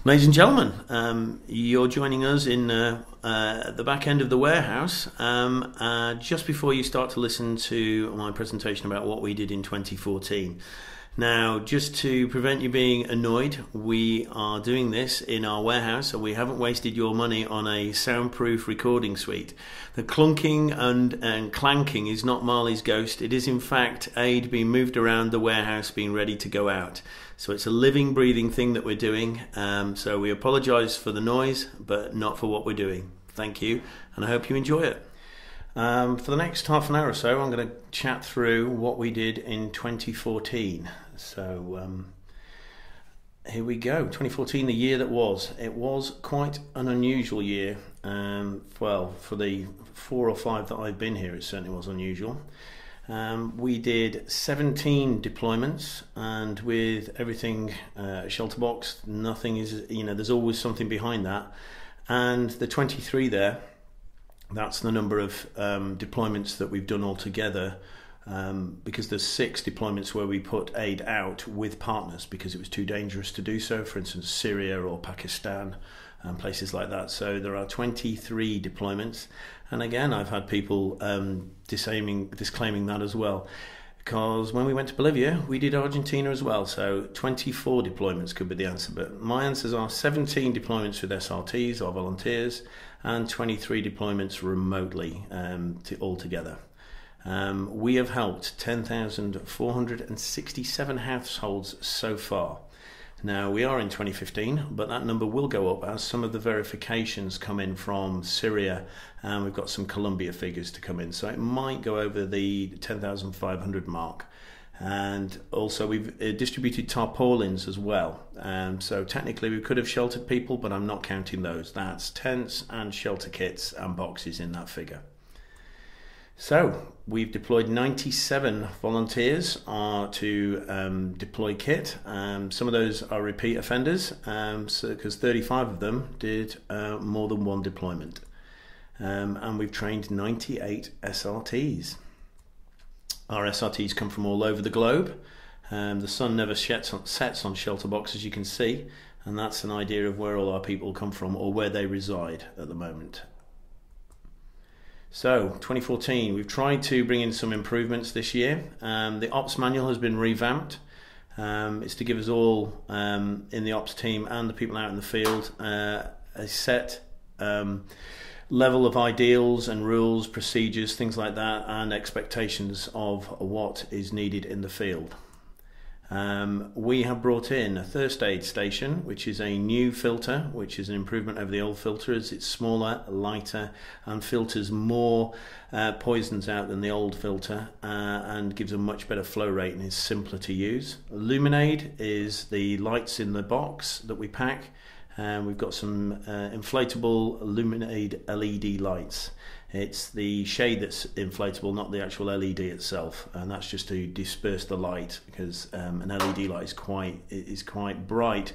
Ladies and gentlemen, you're joining us in the back end of the warehouse just before you start to listen to my presentation about what we did in 2014. Now, just to prevent you being annoyed, we are doing this in our warehouse, so we haven't wasted your money on a soundproof recording suite. The clunking and clanking is not Marley's ghost. It is in fact Aid being moved around the warehouse, being ready to go out. So it's a living, breathing thing that we're doing. So we apologise for the noise, but not for what we're doing. Thank you, and I hope you enjoy it. For the next half an hour or so, I'm going to chat through what we did in 2014. So here we go. 2014, the year that was. It was quite an unusual year. Well, for the 4 or 5 that I've been here, it certainly was unusual. We did 17 deployments, and with everything ShelterBox, nothing is, there's always something behind that. And the 23 there, that's the number of deployments that we've done altogether, because there's 6 deployments where we put aid out with partners because it was too dangerous to do so, for instance Syria or Pakistan and places like that. So there are 23 deployments, and again I've had people disclaiming that as well, because when we went to Bolivia we did Argentina as well. So 24 deployments could be the answer, but my answers are 17 deployments with SRTs or volunteers and 23 deployments remotely altogether. We have helped 10,467 households so far. Now, we are in 2015, but that number will go up as some of the verifications come in from Syria, and we've got some Colombia figures to come in. So it might go over the 10,500 mark. And also we've distributed tarpaulins as well. So technically we could have sheltered people, but I'm not counting those. That's tents and shelter kits and boxes in that figure. So we've deployed 97 volunteers to deploy kit. Some of those are repeat offenders, because 35 of them did more than one deployment. And we've trained 98 SRTs. Our SRTs come from all over the globe. The sun never sets on ShelterBox, as you can see, and that's an idea of where all our people come from or where they reside at the moment. So 2014, we've tried to bring in some improvements this year. The ops manual has been revamped. It's to give us all in the ops team and the people out in the field a set level of ideals and rules, procedures, things like that, and expectations of what is needed in the field. We have brought in a first aid station, which is a new filter, which is an improvement over the old filters. It's smaller, lighter, and filters more poisons out than the old filter, and gives a much better flow rate and is simpler to use. Luminade is the lights in the box that we pack. We've got some inflatable Luminade LED lights. It's the shade that's inflatable, not the actual LED itself, and that's just to disperse the light, because an LED light is quite bright,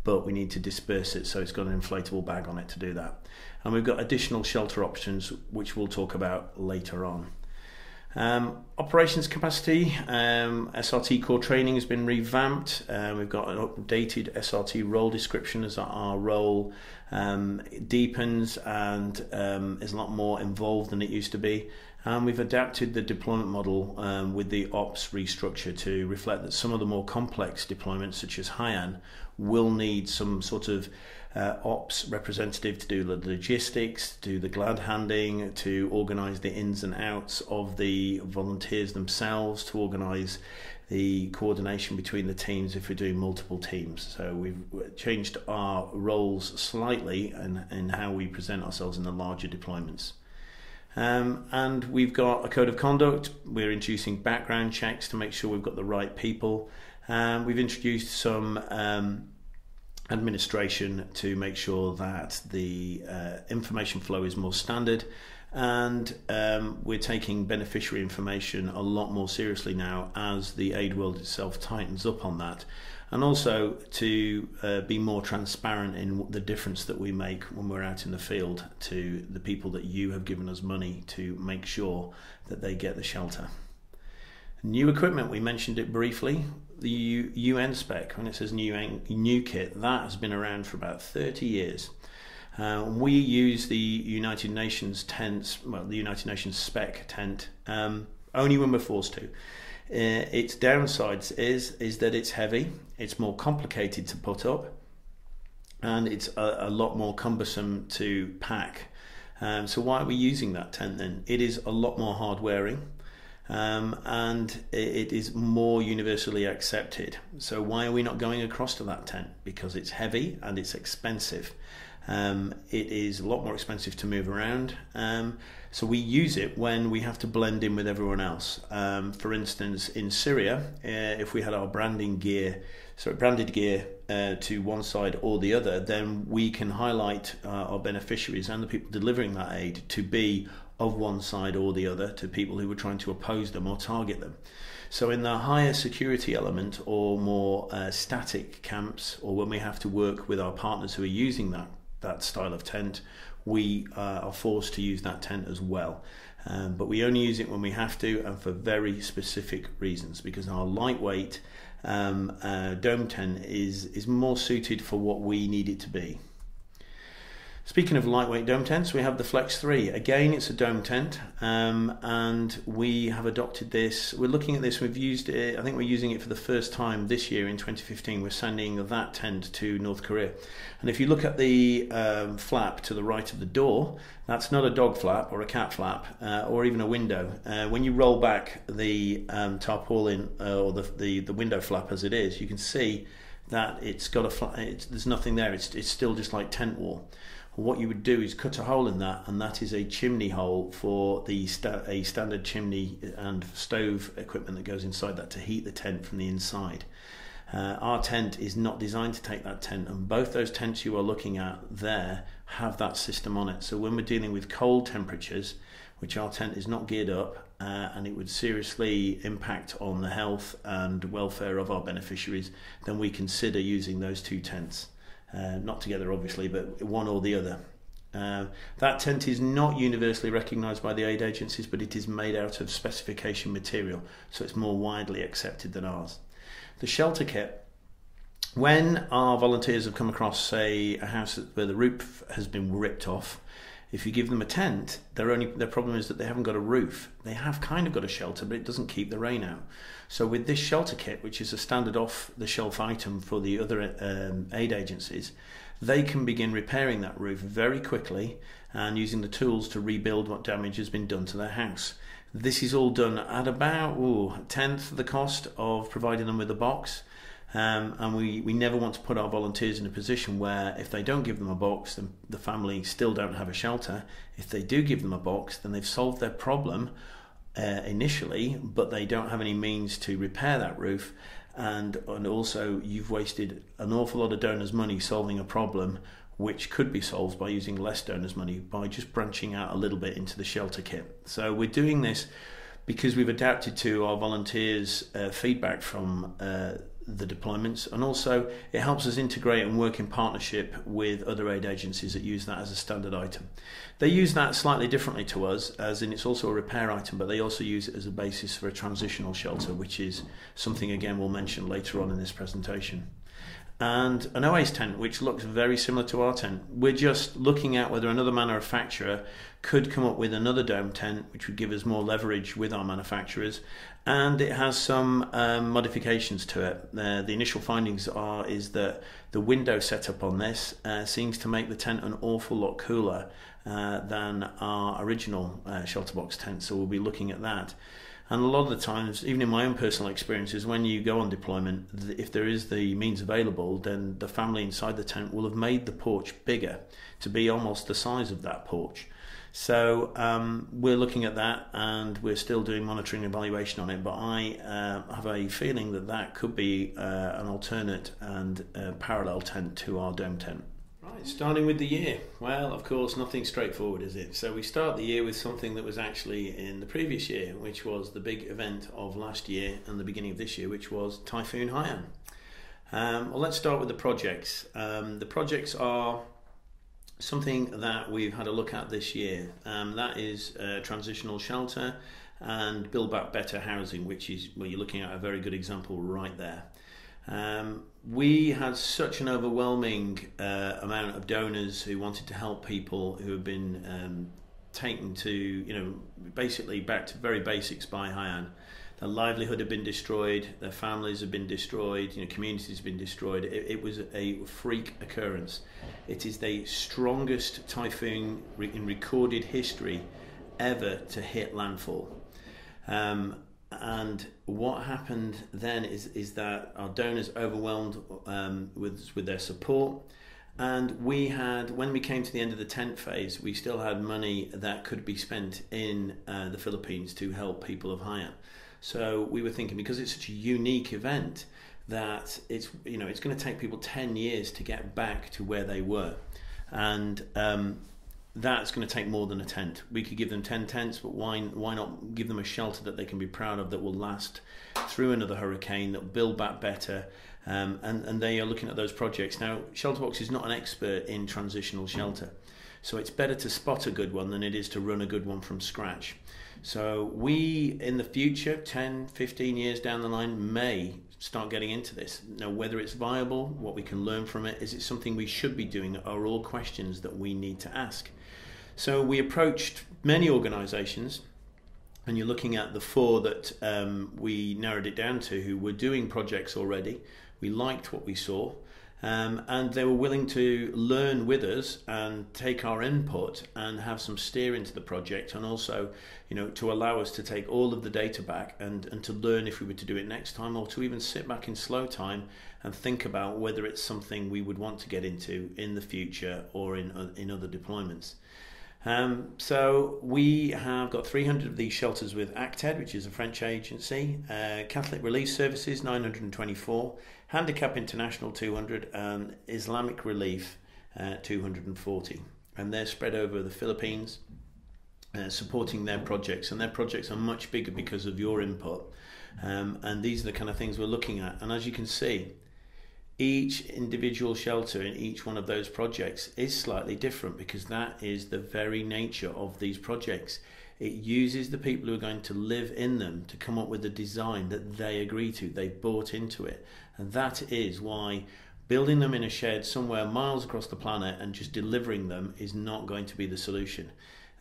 but we need to disperse it, so it's got an inflatable bag on it to do that. And we've got additional shelter options, which we'll talk about later on. Operations capacity, SRT core training has been revamped. We've got an updated SRT role description as our role deepens and is a lot more involved than it used to be. And we've adapted the deployment model with the ops restructure to reflect that some of the more complex deployments, such as Haiyan, will need some sort of ops representative to do the logistics, to do the glad handing, to organise the ins and outs of the volunteers themselves, to organise the coordination between the teams if we're doing multiple teams. So we've changed our roles slightly in how we present ourselves in the larger deployments. And we've got a code of conduct. We're introducing background checks to make sure we've got the right people. We've introduced some administration to make sure that the information flow is more standard, and we're taking beneficiary information a lot more seriously now as the aid world itself tightens up on that, and also to be more transparent in the difference that we make when we're out in the field to the people that you have given us money to make sure that they get the shelter. New equipment, we mentioned it briefly. The UN spec, when it says new kit, that has been around for about 30 years. We use the United Nations tents, well, the United Nations spec tent, only when we're forced to. Its downsides is that it's heavy, it's more complicated to put up, and it's a lot more cumbersome to pack. So why are we using that tent then? It is a lot more hard wearing. And it is more universally accepted. So why are we not going across to that tent? Because it's heavy and it's expensive. It is a lot more expensive to move around. So we use it when we have to blend in with everyone else. For instance, in Syria, if we had our branded gear to one side or the other, then we can highlight our beneficiaries and the people delivering that aid to be of one side or the other to people who were trying to oppose them or target them. So in the higher security element or more static camps, or when we have to work with our partners who are using that style of tent, we are forced to use that tent as well. But we only use it when we have to and for very specific reasons, because our lightweight dome tent is more suited for what we need it to be. Speaking of lightweight dome tents, we have the Flex 3. Again, it's a dome tent, and we have adopted this. We're looking at this, we've used it, I think we're using it for the first time this year in 2015. We're sending that tent to North Korea. And if you look at the flap to the right of the door, that's not a dog flap or a cat flap or even a window. When you roll back the tarpaulin or the window flap as it is, you can see that it's got there's nothing there, it's still just like tent wall. What you would do is cut a hole in that, and that is a chimney hole for a standard chimney and stove equipment that goes inside that to heat the tent from the inside. Our tent is not designed to take that tent, and both those tents you are looking at there have that system on it. So when we're dealing with cold temperatures, which our tent is not geared up, and it would seriously impact on the health and welfare of our beneficiaries, then we consider using those two tents. Not together obviously, but one or the other. That tent is not universally recognised by the aid agencies, but it is made out of specification material, so it's more widely accepted than ours. The shelter kit, when our volunteers have come across, say, a house where the roof has been ripped off, if you give them a tent, their problem is that they haven't got a roof. They have kind of got a shelter, but it doesn't keep the rain out. So with this shelter kit, which is a standard off-the-shelf item for the other aid agencies, they can begin repairing that roof very quickly and using the tools to rebuild what damage has been done to their house. This is all done at about a tenth the cost of providing them with a box. And we never want to put our volunteers in a position where if they don't give them a box, then the family still don't have a shelter. If they do give them a box, then they've solved their problem initially, but they don't have any means to repair that roof, and also you've wasted an awful lot of donors' money solving a problem which could be solved by using less donors' money by just branching out a little bit into the shelter kit. So we're doing this because we've adapted to our volunteers' feedback from the deployments, and also it helps us integrate and work in partnership with other aid agencies that use that as a standard item. They use that slightly differently to us, as in it's also a repair item, but they also use it as a basis for a transitional shelter, which is something again we'll mention later on in this presentation. And an OAS tent, which looks very similar to our tent. We're just looking at whether another manufacturer could come up with another dome tent, which would give us more leverage with our manufacturers, and it has some modifications to it. The initial findings is that the window setup on this seems to make the tent an awful lot cooler than our original ShelterBox tent, so we'll be looking at that. And a lot of the times, even in my own personal experiences, when you go on deployment, if there is the means available, then the family inside the tent will have made the porch bigger to be almost the size of that porch. So we're looking at that, and we're still doing monitoring and evaluation on it, but I have a feeling that that could be an alternate and parallel tent to our dome tent. Right, starting with the year. Well, of course, nothing straightforward, is it? So we start the year with something that was actually in the previous year, which was the big event of last year and the beginning of this year, which was Typhoon Haiyan. Well, let's start with the projects. The projects are something that we've had a look at this year. That is a transitional shelter and build back better housing, which is, well, you're looking at a very good example right there. We had such an overwhelming amount of donors who wanted to help people who have been taken to, basically back to very basics by Haiyan. Their livelihood had been destroyed, their families have been destroyed, communities have been destroyed. It was a freak occurrence. It is the strongest typhoon in recorded history ever to hit landfall. And what happened then is that our donors overwhelmed with their support, and we had, when we came to the end of the tent phase, we still had money that could be spent in the Philippines to help people of Haiyan. So we were thinking, because it's such a unique event, that it's going to take people 10 years to get back to where they were, and that's going to take more than a tent. We could give them 10 tents, but why not give them a shelter that they can be proud of, that will last through another hurricane, that will build back better, and they are looking at those projects. Now, ShelterBox is not an expert in transitional shelter, so it's better to spot a good one than it is to run a good one from scratch. So we, in the future, 10, 15 years down the line, may start getting into this. Now, whether it's viable, what we can learn from it, is it something we should be doing, are all questions that we need to ask. So we approached many organisations, and you're looking at the 4 that we narrowed it down to, who were doing projects already. We liked what we saw, and they were willing to learn with us and take our input and have some steer into the project, and also, to allow us to take all of the data back and to learn if we were to do it next time, or to even sit back in slow time and think about whether it's something we would want to get into in the future or in other deployments. So we have got 300 of these shelters with ACTED, which is a French agency, Catholic Relief Services 924, Handicap International 200, and Islamic Relief 240. And they're spread over the Philippines, supporting their projects. And their projects are much bigger because of your input. And these are the kind of things we're looking at. And as you can see, each individual shelter in each one of those projects is slightly different, because that is the very nature of these projects. It uses the people who are going to live in them to come up with a design that they agree to, they bought into it. And that is why building them in a shed somewhere miles across the planet and just delivering them is not going to be the solution.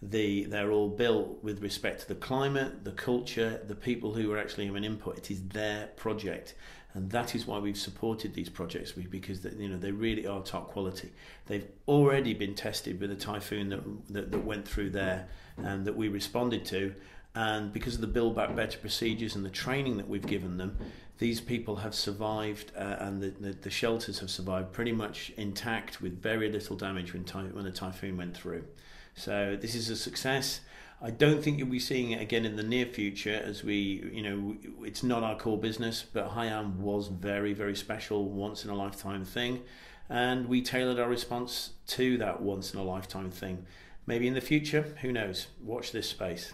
They're all built with respect to the climate, the culture, the people who are actually having input. It is their project. And that is why we've supported these projects, because they really are top quality. They've already been tested with a typhoon that went through there and that we responded to. And because of the Build Back Better procedures and the training that we've given them, these people have survived, and the shelters have survived pretty much intact with very little damage when the typhoon went through. So this is a success. I don't think you'll be seeing it again in the near future, as it's not our core business, but Haiyan was very, very special, once in a lifetime thing, and we tailored our response to that once in a lifetime thing. Maybe in the future, who knows? Watch this space.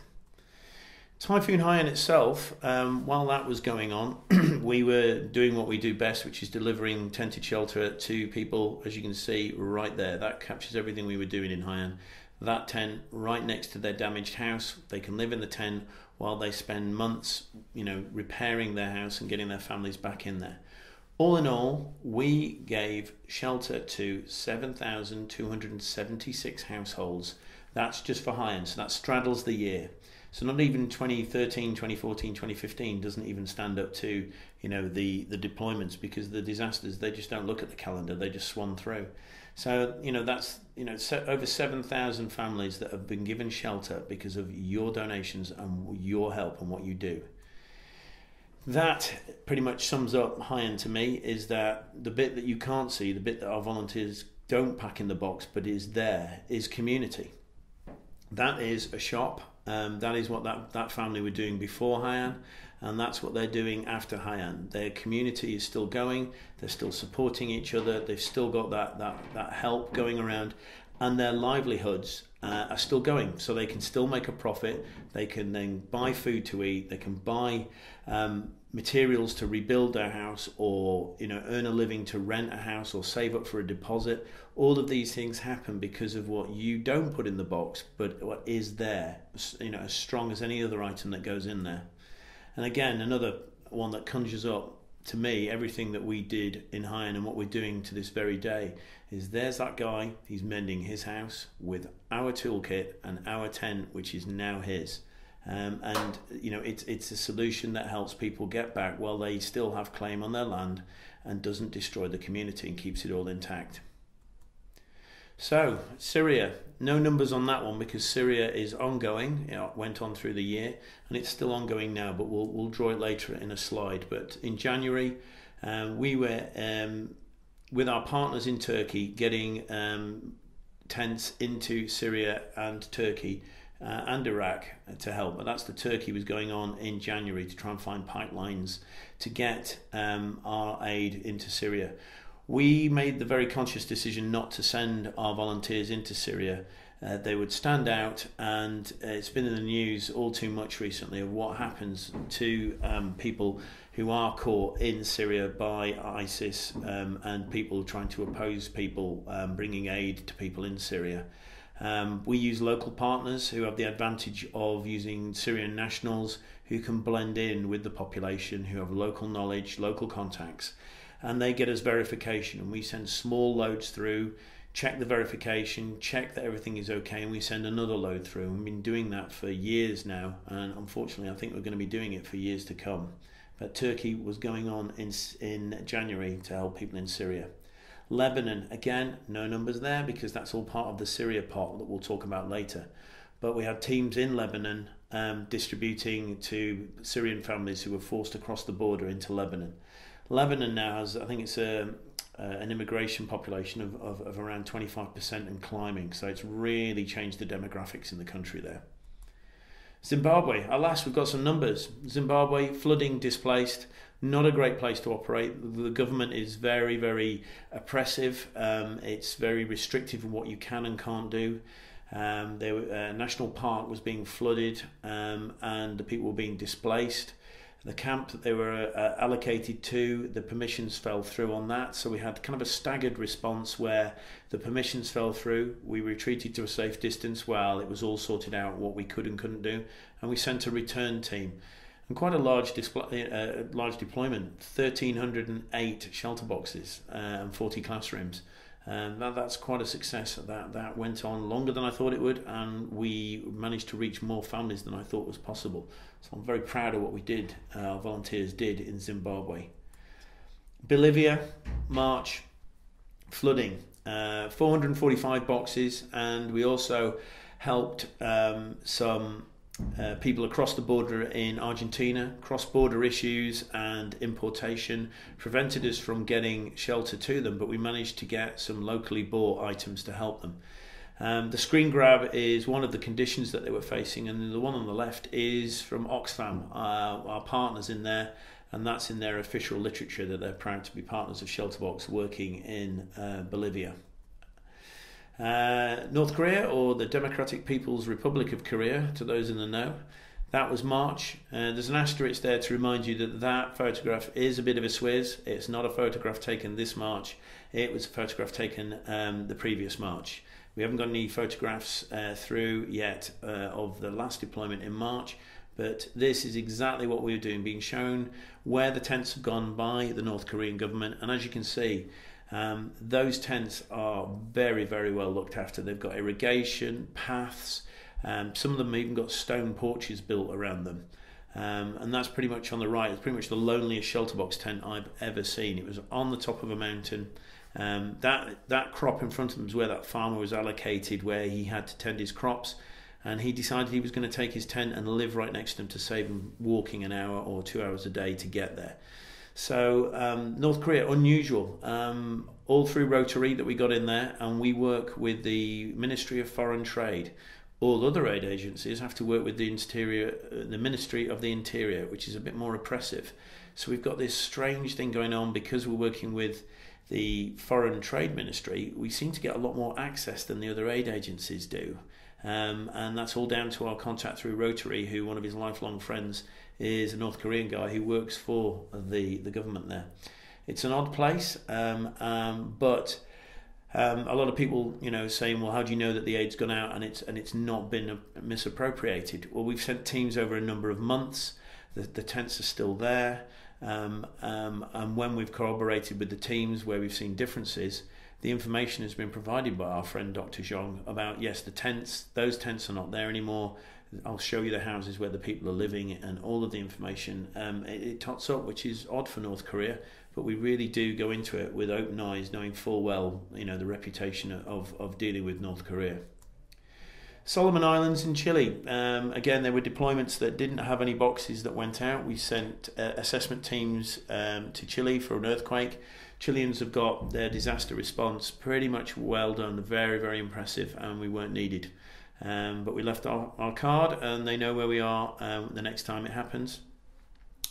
Typhoon Haiyan itself, while that was going on, we were doing what we do best, which is delivering tented shelter to people. As you can see right there, that captures everything we were doing in Haiyan. That tent right next to their damaged house, they can live in the tent while they spend months, repairing their house and getting their families back in there. All in all, we gave shelter to 7,276 households. That's just for Haiyan, so that straddles the year. So not even 2013, 2014, 2015 doesn't even stand up to, the deployments, because the disasters, they just don't look at the calendar, they just swan through. So, that's, over 7,000 families that have been given shelter because of your donations and your help and what you do. That pretty much sums up Haiyan to me, is that the bit that you can't see, the bit that our volunteers don't pack in the box but is there, is community. That is a shop. That is what that family were doing before Haiyan, and that's what they're doing after Haiyan. Their community is still going, they're still supporting each other, they've still got that help going around, and their livelihoods are still going, so they can still make a profit. They can then buy food to eat, they can buy materials to rebuild their house, or earn a living to rent a house or save up for a deposit. All of these things happen because of what you don't put in the box, but what is there, as strong as any other item that goes in there. And again, another one that conjures up to me everything that we did in Hyen and what we're doing to this very day is, there's that guy, he's mending his house with our toolkit and our tent, which is now his. And it's a solution that helps people get back while they still have claim on their land, and doesn't destroy the community and keeps it all intact. So Syria, no numbers on that one because Syria is ongoing. It went on through the year and it's still ongoing now, but we'll draw it later in a slide. But in January, we were with our partners in Turkey getting tents into Syria and Turkey and Iraq to help. But that's the Turkey was going on in January to try and find pipelines to get our aid into Syria. We made the very conscious decision not to send our volunteers into Syria. They would stand out, and it's been in the news all too much recently of what happens to people who are caught in Syria by ISIS and people trying to oppose people bringing aid to people in Syria. We use local partners who have the advantage of using Syrian nationals who can blend in with the population, who have local knowledge, local contacts, and they get us verification, and we send small loads through, check the verification, check that everything is okay, and we send another load through. We've been doing that for years now, and unfortunately I think we're going to be doing it for years to come. But Turkey was going on in January to help people in Syria. Lebanon, again, no numbers there because that's all part of the Syria part that we'll talk about later. But we had teams in Lebanon distributing to Syrian families who were forced across the border into Lebanon. Lebanon now has, I think it's an immigration population of around 25% and climbing, so it's really changed the demographics in the country there. Zimbabwe, alas, we've got some numbers. Zimbabwe, flooding, displaced, not a great place to operate. The government is very, very oppressive. It's very restrictive in what you can and can't do. A national park was being flooded and the people were being displaced. The camp that they were allocated to, the permissions fell through on that, so we had kind of a staggered response where the permissions fell through, we retreated to a safe distance while it was all sorted out what we could and couldn't do, and we sent a return team. And quite a large deployment, 1,308 shelter boxes and 40 classrooms. That's quite a success. That went on longer than I thought it would, and we managed to reach more families than I thought was possible. So I'm very proud of what we did, our volunteers did in Zimbabwe. Bolivia, March, flooding, 445 boxes, and we also helped some people across the border in Argentina. Cross-border issues and importation prevented us from getting shelter to them, but we managed to get some locally bought items to help them. The screen grab is one of the conditions that they were facing, and the one on the left is from Oxfam, our partners in there, and that's in their official literature that they're proud to be partners of ShelterBox working in Bolivia. North Korea, or the Democratic People's Republic of Korea, to those in the know, that was March. There's an asterisk there to remind you that that photograph is a bit of a swizz. It's not a photograph taken this March, it was a photograph taken the previous March. We haven't got any photographs through yet of the last deployment in March, but this is exactly what we were doing, being shown where the tents have gone by the North Korean government, and as you can see, those tents are very, very well looked after. They've got irrigation, paths, some of them even got stone porches built around them. And that's pretty much on the right. It's pretty much the loneliest ShelterBox tent I've ever seen. It was on the top of a mountain. That crop in front of him is where that farmer was allocated, where he had to tend his crops, and he decided he was going to take his tent and live right next to him to save him walking an hour or 2 hours a day to get there. So North Korea, unusual, all through Rotary that we got in there, and we work with the Ministry of Foreign Trade. All other aid agencies have to work with the Ministry of the Interior, which is a bit more oppressive. So we've got this strange thing going on because we're working with the Foreign Trade Ministry, we seem to get a lot more access than the other aid agencies do. And that's all down to our contact through Rotary, who one of his lifelong friends is a North Korean guy who works for the government there. It's an odd place, but a lot of people, saying, well, how do you know that the aid's gone out and it's not been misappropriated? Well, we've sent teams over a number of months. The tents are still there, and when we've corroborated with the teams where we've seen differences, the information has been provided by our friend Dr. Zhong about, yes, those tents are not there anymore. I'll show you the houses where the people are living, and all of the information. It tots up, which is odd for North Korea, but we really do go into it with open eyes, knowing full well, the reputation of dealing with North Korea. Solomon Islands in Chile. Again, there were deployments that didn't have any boxes that went out. We sent assessment teams to Chile for an earthquake. Chileans have got their disaster response pretty much well done, very, very impressive, and we weren't needed. But we left our card, and they know where we are the next time it happens.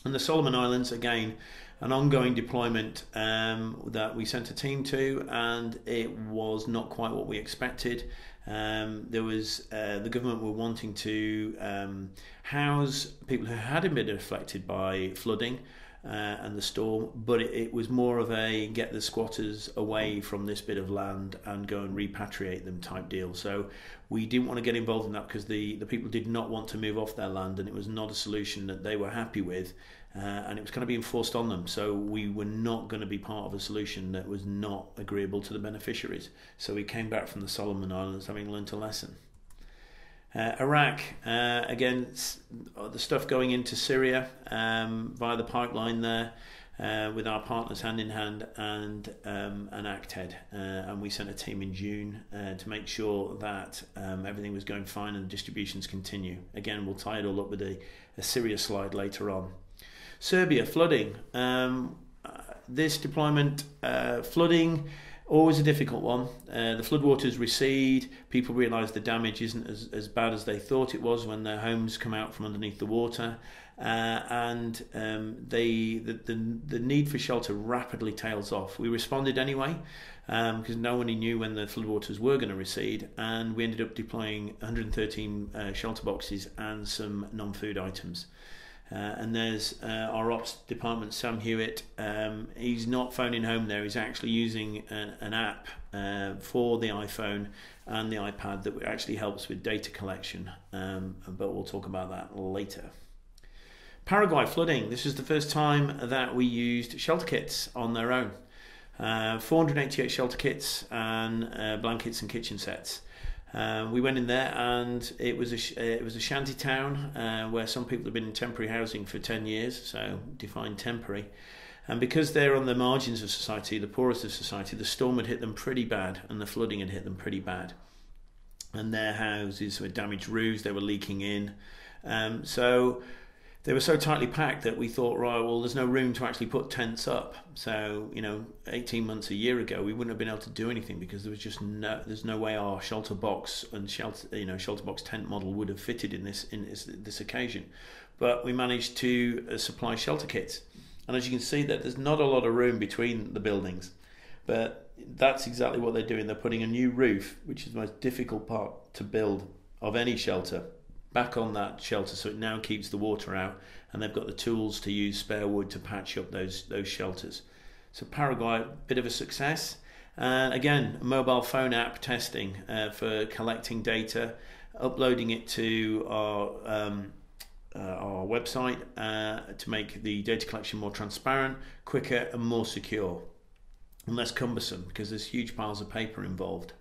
And the Solomon Islands, again, an ongoing deployment that we sent a team to, and it was not quite what we expected. There was the government were wanting to house people who hadn't been affected by flooding and the storm, but it was more of a get the squatters away from this bit of land and go and repatriate them type deal. So we didn't want to get involved in that because the people did not want to move off their land, and it was not a solution that they were happy with, and it was kind of being forced on them. So we were not going to be part of a solution that was not agreeable to the beneficiaries. So we came back from the Solomon Islands having learnt a lesson. Iraq, again, the stuff going into Syria via the pipeline there, with our partners hand in hand and ACTED, and we sent a team in June to make sure that everything was going fine and distributions continue. Again, we'll tie it all up with a Syria slide later on. Serbia, flooding. This deployment, flooding, always a difficult one. The floodwaters recede. People realise the damage isn't as bad as they thought it was when their homes come out from underneath the water, and the need for shelter rapidly tails off. We responded anyway because no one knew when the floodwaters were going to recede, and we ended up deploying 113 shelter boxes and some non-food items. And there's our ops department, Sam Hewitt. He's not phoning home there. He's actually using an app for the iPhone and the iPad that actually helps with data collection. But we'll talk about that later. Paraguay flooding. This is the first time that we used shelter kits on their own. 488 shelter kits and blankets and kitchen sets. We went in there, and it was a shanty town where some people have been in temporary housing for 10 years, so defined temporary. And because they're on the margins of society, the poorest of society, the storm had hit them pretty bad, and the flooding had hit them pretty bad. And their houses were damaged roofs, they were leaking in. So they were so tightly packed that we thought, right, well, there's no room to actually put tents up. So, 18 months, a year ago, we wouldn't have been able to do anything because there's no way our ShelterBox and ShelterBox tent model would have fitted in this occasion. But we managed to supply shelter kits. And as you can see, that there's not a lot of room between the buildings. But that's exactly what they're doing. They're putting a new roof, which is the most difficult part to build of any shelter, back on that shelter, so it now keeps the water out, and they've got the tools to use spare wood to patch up those shelters. So Paraguay, bit of a success. Again, a mobile phone app testing for collecting data, uploading it to our website to make the data collection more transparent, quicker and more secure, and less cumbersome because there's huge piles of paper involved.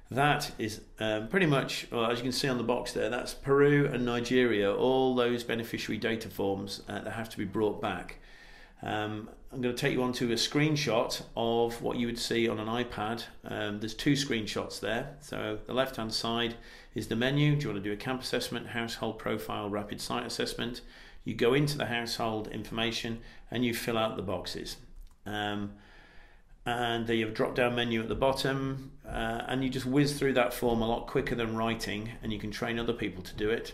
That is pretty much, well, as you can see on the box there, that's Peru and Nigeria, all those beneficiary data forms that have to be brought back. I'm going to take you on to a screenshot of what you would see on an iPad. There's two screenshots there. So the left-hand side is the menu. Do you want to do a camp assessment, household profile, rapid site assessment? You go into the household information and you fill out the boxes. And you have a drop-down menu at the bottom, and you just whiz through that form a lot quicker than writing, and you can train other people to do it.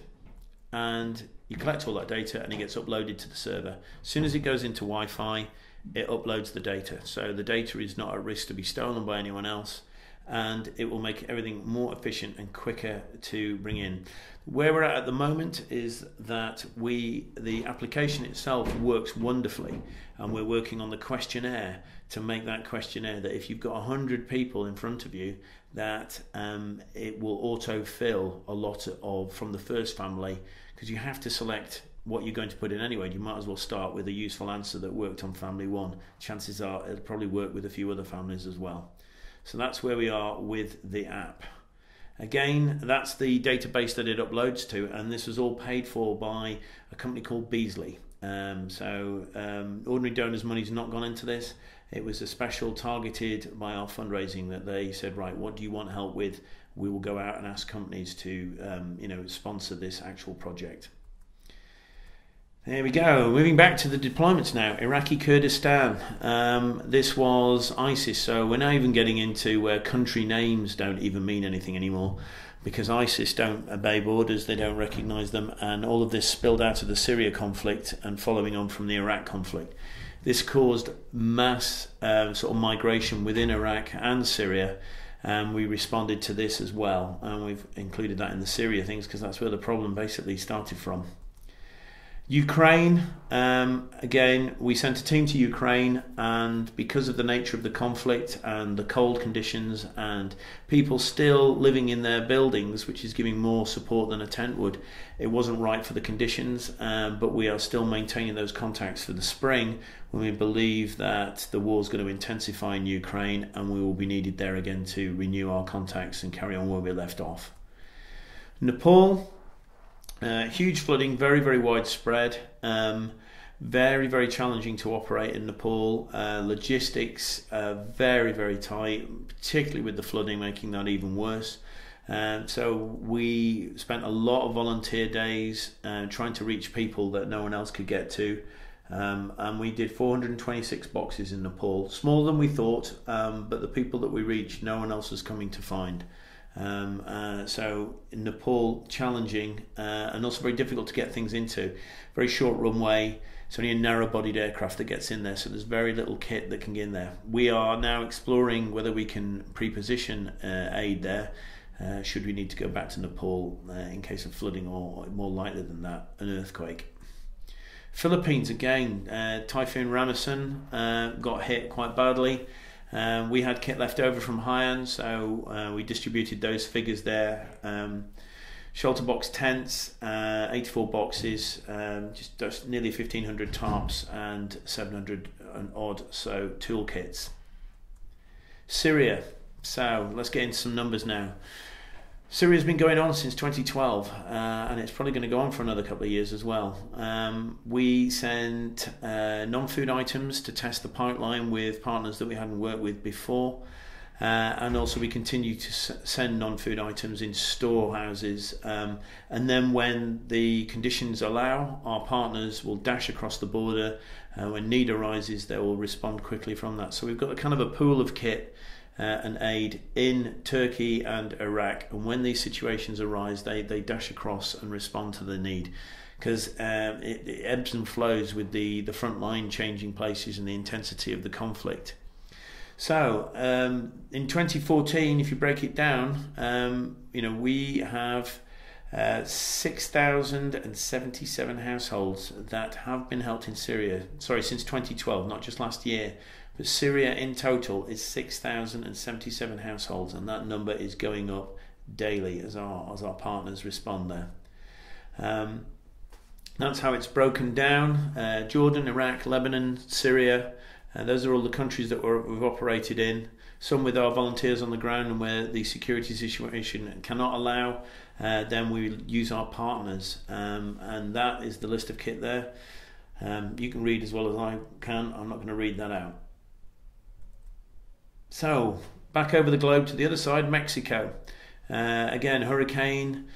And you collect all that data, and it gets uploaded to the server. As soon as it goes into Wi-Fi, it uploads the data. So the data is not at risk to be stolen by anyone else, and it will make everything more efficient and quicker to bring in. Where we're at the moment is that the application itself works wonderfully, and we're working on the questionnaire to make that questionnaire that if you've got 100 people in front of you, that it will auto-fill a lot of from the first family, because you have to select what you're going to put in anyway. You might as well start with a useful answer that worked on family one. Chances are it'll probably work with a few other families as well. So that's where we are with the app. Again, that's the database that it uploads to, and this was all paid for by a company called Beazley. Ordinary donors' money's not gone into this. It was a special targeted by our fundraising that they said, right, what do you want help with? We will go out and ask companies to sponsor this actual project. There we go. Moving back to the deployments now. Iraqi Kurdistan. This was ISIS, so we're now even getting into where country names don't even mean anything anymore, because ISIS don't obey borders, they don't recognise them, and all of this spilled out of the Syria conflict and following on from the Iraq conflict. This caused mass sort of migration within Iraq and Syria, and we responded to this as well, and we've included that in the Syria things because that's where the problem basically started from. Ukraine, again, we sent a team to Ukraine, and because of the nature of the conflict and the cold conditions and people still living in their buildings, which is giving more support than a tent would, it wasn't right for the conditions, but we are still maintaining those contacts for the spring when we believe that the war is going to intensify in Ukraine and we will be needed there again to renew our contacts and carry on where we left off. Nepal. Huge flooding, very, very widespread, very, very challenging to operate in Nepal. Logistics very, very tight, particularly with the flooding making that even worse. So we spent a lot of volunteer days trying to reach people that no one else could get to. And we did 426 boxes in Nepal, smaller than we thought, but the people that we reached, no one else was coming to find. So in Nepal, challenging and also very difficult to get things into. Very short runway. It's only a narrow-bodied aircraft that gets in there, so there's very little kit that can get in there. We are now exploring whether we can pre-position aid there, should we need to go back to Nepal in case of flooding, or more likely than that, an earthquake. Philippines again, Typhoon Ramasan got hit quite badly. We had kit left over from Haiyan, so we distributed those figures there. ShelterBox tents, 84 boxes, just nearly 1,500 tarps and 700 and odd so toolkits. Syria. So let's get into some numbers now. Syria's been going on since 2012, and it's probably going to go on for another couple of years as well. We sent non-food items to test the pipeline with partners that we hadn't worked with before, and also we continue to send non-food items in storehouses, and then when the conditions allow, our partners will dash across the border. When need arises, they will respond quickly from that. So we've got a kind of a pool of kit and aid in Turkey and Iraq, and when these situations arise, they dash across and respond to the need, because it ebbs and flows with the front line changing places and the intensity of the conflict. So in 2014, if you break it down, we have 6,077 households that have been helped in Syria. Sorry, since 2012, not just last year. But Syria in total is 6,077 households, and that number is going up daily as our partners respond there. That's how it's broken down. Jordan, Iraq, Lebanon, Syria, those are all the countries that we've operated in. Some with our volunteers on the ground, and where the security situation cannot allow, then we use our partners. And that is the list of kit there. You can read as well as I can. I'm not going to read that out. So, back over the globe to the other side, Mexico. Again, hurricane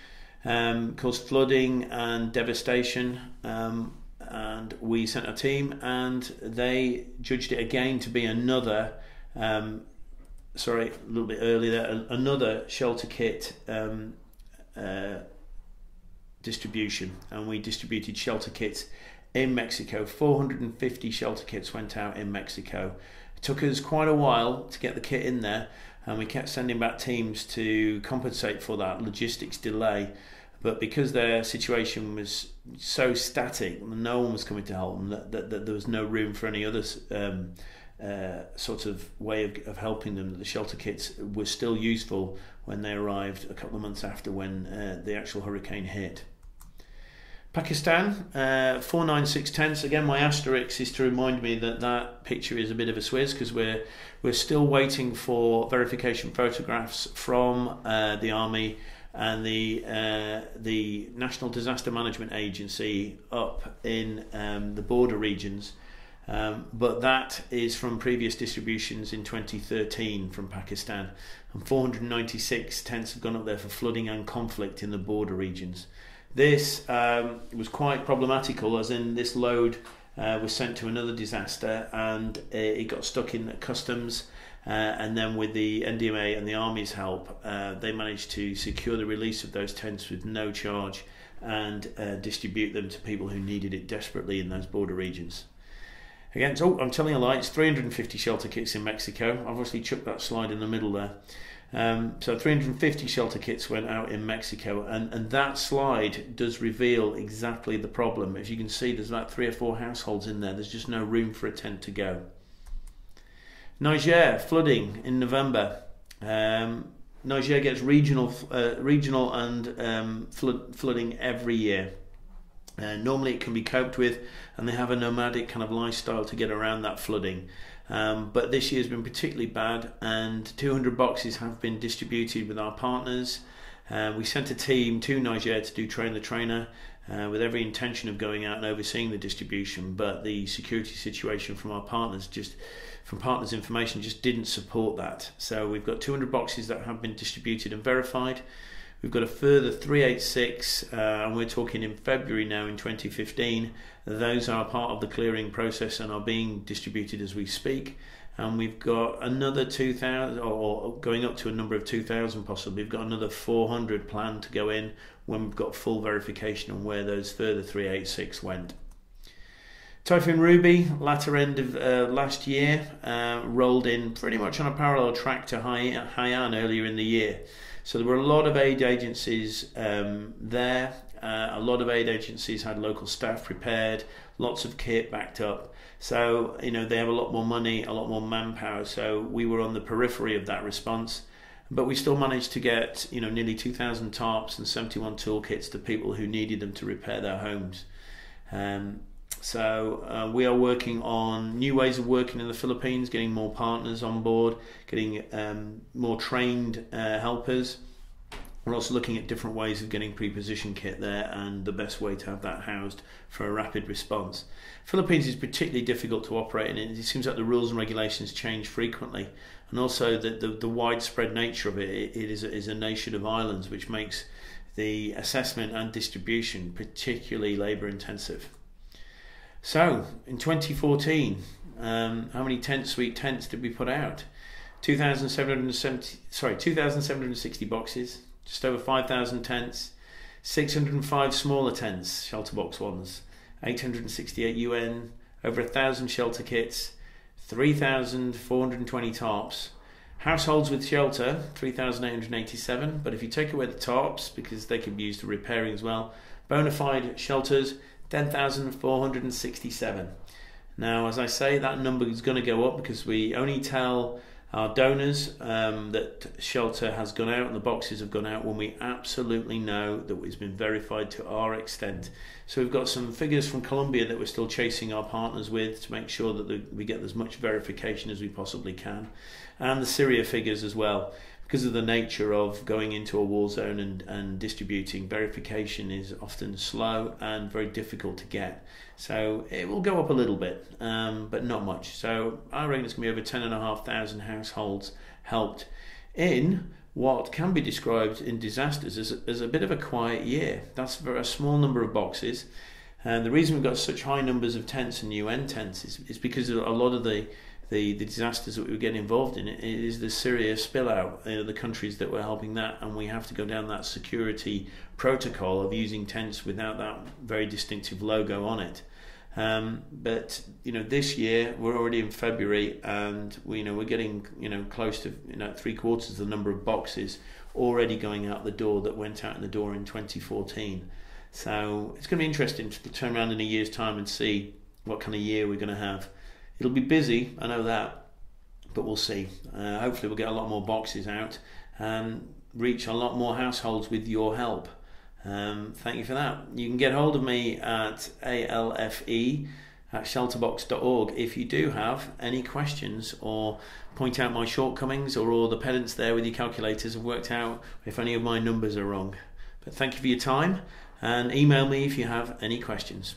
caused flooding and devastation, and we sent a team, and they judged it again to be another, a little bit earlier, another shelter kit distribution, and we distributed shelter kits in Mexico. 450 shelter kits went out in Mexico. It took us quite a while to get the kit in there, and we kept sending back teams to compensate for that logistics delay. But because their situation was so static, no one was coming to help them, that there was no room for any other sort of way of helping them, that the shelter kits were still useful when they arrived a couple of months after when the actual hurricane hit. Pakistan, 496 tents. Again, my asterisk is to remind me that picture is a bit of a swizz, because we're still waiting for verification photographs from the Army and the National Disaster Management Agency up in the border regions. But that is from previous distributions in 2013 from Pakistan, and 496 tents have gone up there for flooding and conflict in the border regions. This was quite problematical, as in this load was sent to another disaster and it got stuck in customs, and then with the NDMA and the Army's help, they managed to secure the release of those tents with no charge and distribute them to people who needed it desperately in those border regions. Again, so I'm telling a lie, it's 350 shelter kits in Mexico. I've obviously chucked that slide in the middle there. So 350 shelter kits went out in Mexico, and that slide does reveal exactly the problem. As you can see, there's about 3 or 4 households in there. There's just no room for a tent to go. Niger, flooding in November. Niger gets regional and flooding every year. Normally it can be coped with, and they have a nomadic kind of lifestyle to get around that flooding. But this year's been particularly bad, and 200 boxes have been distributed with our partners. We sent a team to Niger to do train the trainer, with every intention of going out and overseeing the distribution, but the security situation from our partners, from partners' information, just didn't support that. So we've got 200 boxes that have been distributed and verified. We've got a further 386, and we're talking in February now in 2015. Those are part of the clearing process and are being distributed as we speak. And we've got another 2,000, or going up to a number of 2,000 possibly. We've got another 400 planned to go in when we've got full verification on where those further 386 went. Typhoon Ruby, latter end of last year, rolled in pretty much on a parallel track to Haiyan earlier in the year. So there were a lot of aid agencies there. A lot of aid agencies had local staff prepared, lots of kit backed up. So, they have a lot more money, a lot more manpower. So we were on the periphery of that response. But we still managed to get, nearly 2,000 tarps and 71 toolkits to people who needed them to repair their homes. So we are working on new ways of working in the Philippines, getting more partners on board, getting more trained helpers. We're also looking at different ways of getting pre-position kit there and the best way to have that housed for a rapid response. Philippines is particularly difficult to operate in. It seems like the rules and regulations change frequently, and also the widespread nature of it. It is a nation of islands, which makes the assessment and distribution particularly labour intensive. So, in 2014, how many suite tents did we put out? 2,760 boxes, just over 5,000 tents, 605 smaller tents, ShelterBox ones, 868 UN, over 1,000 shelter kits, 3,420 tarps. Households with shelter, 3,887, but if you take away the tarps, because they could be used for repairing as well, bona fide shelters, 10,467. Now, as I say, that number is going to go up because we only tell our donors that shelter has gone out and the boxes have gone out when we absolutely know that it's been verified to our extent. So we've got some figures from Colombia that we're still chasing our partners with to make sure that we get as much verification as we possibly can, and the Syria figures as well. Because of the nature of going into a war zone and distributing, verification is often slow and very difficult to get. So it will go up a little bit, but not much. So I reckon it's going to be over 10,500 households helped in what can be described in disasters as a bit of a quiet year. That's for a small number of boxes. And the reason we've got such high numbers of tents and UN tents is because a lot of the disasters that we get involved in, it is the Syria spill out, the countries that we're helping that, and we have to go down that security protocol of using tents without that very distinctive logo on it. But this year we're already in February, and we're getting close to 3/4 of the number of boxes already going out the door that went out in the door in 2014. So it's going to be interesting to turn around in a year's time and see what kind of year we're going to have. It'll be busy, I know that, but we'll see. Hopefully we'll get a lot more boxes out and reach a lot more households with your help. Thank you for that. You can get hold of me at alfe@shelterbox.org if you do have any questions, or point out my shortcomings, or all the pedants there with your calculators have worked out if any of my numbers are wrong. But thank you for your time, and email me if you have any questions.